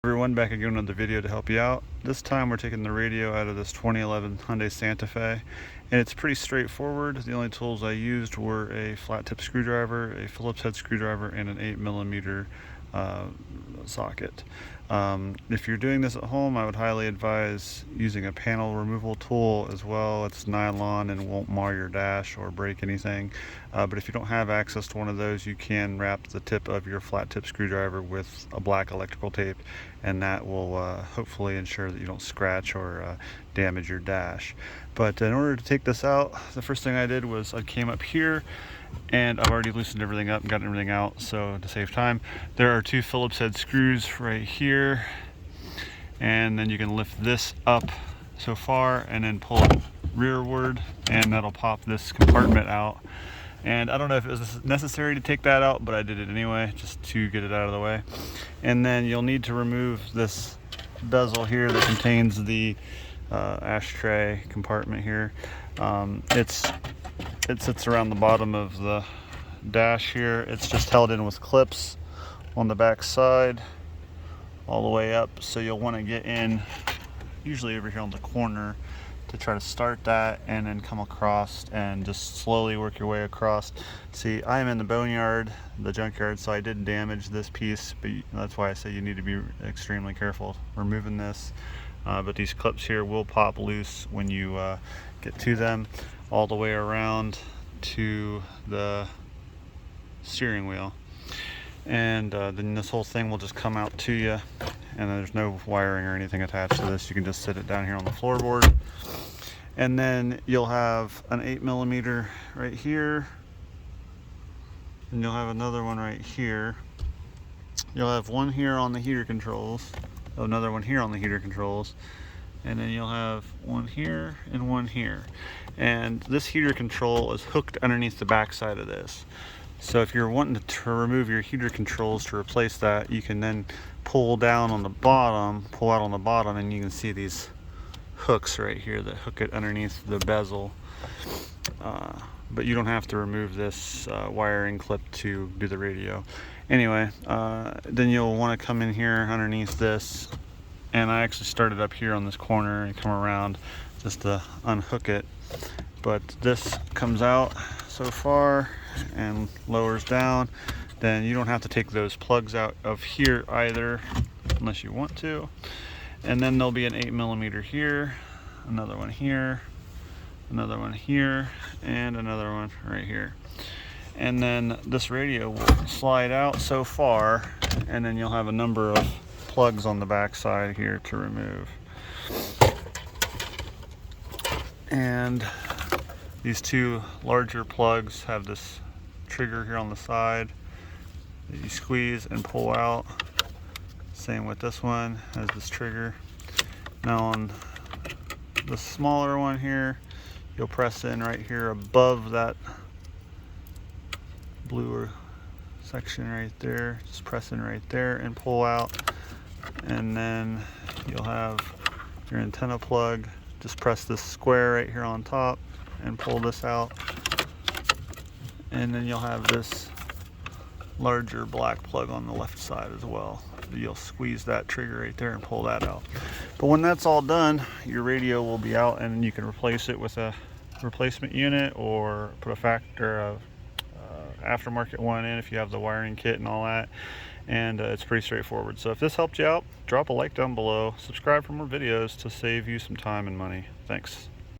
Everyone, back again with another video to help you out. This time we're taking the radio out of this 2011 Hyundai Santa Fe, and it's pretty straightforward. The only tools I used were a flat tip screwdriver, a Phillips head screwdriver, and an 8mm socket. If you're doing this at home, I would highly advise using a panel removal tool as well. It's nylon and won't mar your dash or break anything. But if you don't have access to one of those, you can wrap the tip of your flat tip screwdriver with a black electrical tape, and that will hopefully ensure that you don't scratch or damage your dash. But in order to take this out, the first thing I did was I came up here, and I've already loosened everything up and gotten everything out, so to save time, there are two Phillips head screws right here, and then you can lift this up so far and then pull it rearward, and that'll pop this compartment out. And I don't know if it was necessary to take that out, but I did it anyway just to get it out of the way. And then you'll need to remove this bezel here that contains the ashtray compartment here. It sits around the bottom of the dash here. It's just held in with clips on the back side all the way up, so you'll want to get in usually over here on the corner to try to start that, and then come across and just slowly work your way across. See, I am in the boneyard, the junkyard, so I did damage this piece, but that's why I say you need to be extremely careful removing this. But these clips here will pop loose when you get to them, all the way around to the steering wheel. And then this whole thing will just come out to you, and there's no wiring or anything attached to this. You can just sit it down here on the floorboard. And then you'll have an 8mm right here, and you'll have another one right here. You'll have one here on the heater controls, another one here on the heater controls, and then you'll have one here and one here. And this heater control is hooked underneath the back side of this. So if you're wanting to remove your heater controls to replace that, you can then pull down on the bottom, pull out on the bottom, and you can see these hooks right here that hook it underneath the bezel. But you don't have to remove this wiring clip to do the radio. Anyway, then you'll want to come in here underneath this, and I actually started up here on this corner and come around just to unhook it. But this comes out so far and lowers down. Then you don't have to take those plugs out of here either unless you want to. And then there'll be an 8mm here, another one here, another one here, and another one right here. And then this radio will slide out so far, and then you'll have a number of plugs on the back side here to remove. And these two larger plugs have this trigger here on the side that you squeeze and pull out. Same with this one, has this trigger. Now on the smaller one here, you'll press in right here above that bluer section right there. Just press in right there and pull out. And then you'll have your antenna plug. Just press this square right here on top and pull this out. And then you'll have this larger black plug on the left side as well. You'll squeeze that trigger right there and pull that out. But when that's all done, your radio will be out, and you can replace it with a replacement unit or put a aftermarket one in if you have the wiring kit and all that. And it's pretty straightforward. So if this helped you out, drop a like down below, subscribe for more videos to save you some time and money. Thanks.